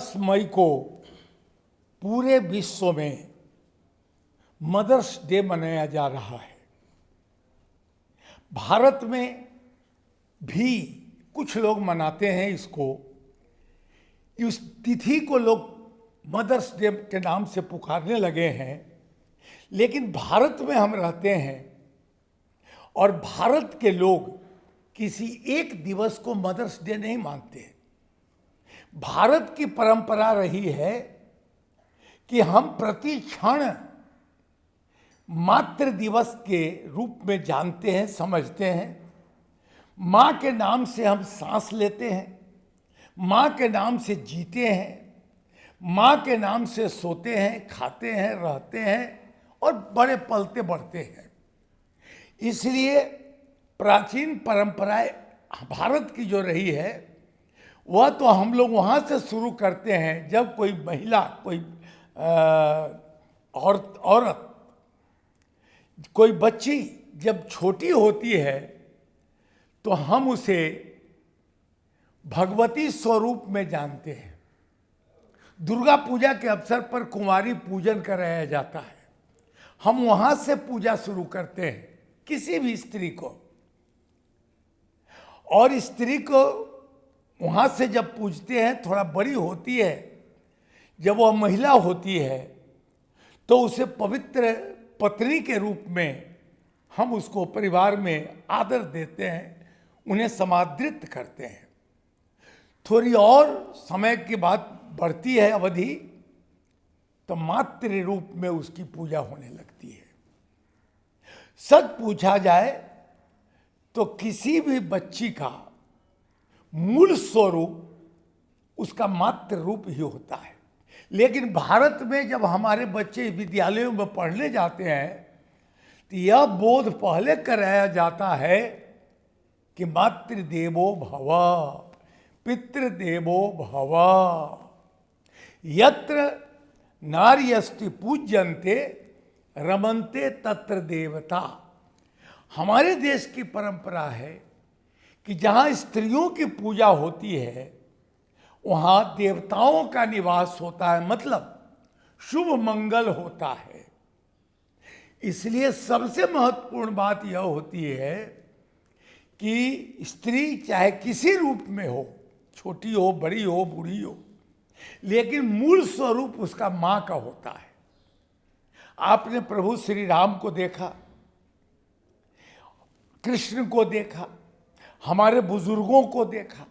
10 मई को पूरे विश्व में मदर्स डे मनाया जा रहा है। भारत में भी कुछ लोग मनाते हैं इसको। इस तिथि को लोग मदर्स डे के नाम से पुकारने लगे हैं, लेकिन भारत में हम रहते हैं और भारत के लोग किसी एक दिवस को मदर्स डे नहीं मानते। भारत की परंपरा रही है कि हम प्रति क्षण मातृ दिवस के रूप में जानते हैं, समझते हैं। माँ के नाम से हम सांस लेते हैं, माँ के नाम से जीते हैं, माँ के नाम से सोते हैं, खाते हैं, रहते हैं और बड़े पलते बढ़ते हैं। इसलिए प्राचीन परंपराएं भारत की जो रही है वह तो हम लोग वहाँ से शुरू करते हैं जब कोई महिला, कोई औरत, कोई बच्ची जब छोटी होती है तो हम उसे भगवती स्वरूप में जानते हैं। दुर्गा पूजा के अवसर पर कुंवारी पूजन कराया जाता है। हम वहाँ से पूजा शुरू करते हैं किसी भी स्त्री को, और स्त्री को वहाँ से जब पूजते हैं, थोड़ा बड़ी होती है, जब वह महिला होती है तो उसे पवित्र पत्नी के रूप में हम उसको परिवार में आदर देते हैं, उन्हें समादृत करते हैं। थोड़ी और समय के बाद बढ़ती है अवधि तो मातृ रूप में उसकी पूजा होने लगती है। सच पूछा जाए तो किसी भी बच्ची का मूल स्वरूप उसका मातृ रूप ही होता है। लेकिन भारत में जब हमारे बच्चे विद्यालयों में पढ़ने जाते हैं तो यह बोध पहले कराया जाता है कि मातृदेवो भव, पितृदेवो भव, यत्र नार्यस्ति पूज्यन्ते रमन्ते तत्र देवता। हमारे देश की परंपरा है कि जहाँ स्त्रियों की पूजा होती है वहाँ देवताओं का निवास होता है, मतलब शुभ मंगल होता है। इसलिए सबसे महत्वपूर्ण बात यह होती है कि स्त्री चाहे किसी रूप में हो, छोटी हो, बड़ी हो, बूढ़ी हो, लेकिन मूल स्वरूप उसका माँ का होता है। आपने प्रभु श्री राम को देखा, कृष्ण को देखा, हमारे बुजुर्गों को देखा।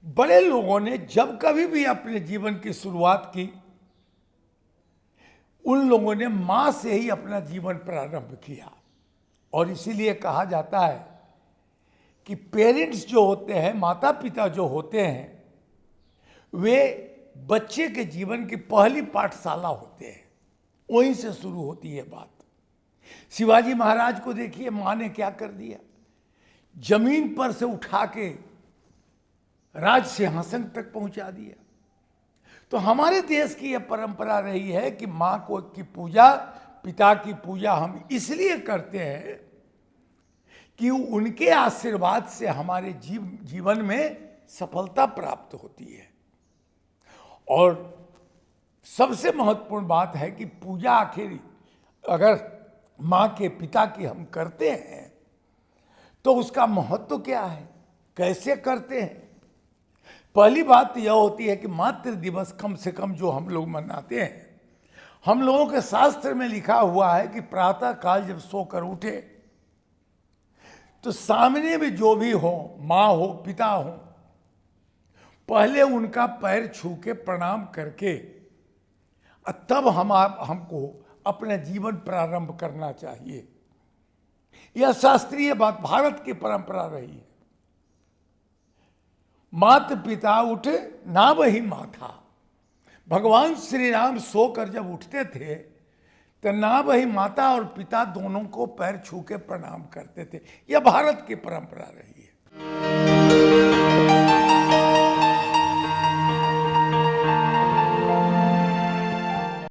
बड़े लोगों ने जब कभी भी अपने जीवन की शुरुआत की, उन लोगों ने माँ से ही अपना जीवन प्रारंभ किया। और इसीलिए कहा जाता है कि पेरेंट्स जो होते हैं, माता पिता जो होते हैं, वे बच्चे के जीवन की पहली पाठशाला होते हैं। वहीं से शुरू होती है बात। शिवाजी महाराज को देखिए, माँ ने क्या कर दिया, जमीन पर से उठा के राज सिंहासन तक पहुंचा दिया। तो हमारे देश की यह परंपरा रही है कि माँ को की पूजा, पिता की पूजा हम इसलिए करते हैं कि उनके आशीर्वाद से हमारे जीवन में सफलता प्राप्त होती है। और सबसे महत्वपूर्ण बात है कि पूजा आखिर अगर माँ के, पिता की हम करते हैं तो उसका महत्व क्या है, कैसे करते हैं। पहली बात यह होती है कि मातृ दिवस कम से कम जो हम लोग मनाते हैं, हम लोगों के शास्त्र में लिखा हुआ है कि प्रातः काल जब सोकर उठे तो सामने में जो भी हो, माँ हो, पिता हो, पहले उनका पैर छू के प्रणाम करके तब हमको अपना जीवन प्रारंभ करना चाहिए। यह शास्त्रीय बात भारत की परंपरा रही है। मात पिता उठ ना वही माथा। भगवान श्री राम सोकर जब उठते थे तो ना वही माता और पिता दोनों को पैर छू के प्रणाम करते थे। यह भारत की परंपरा रही है।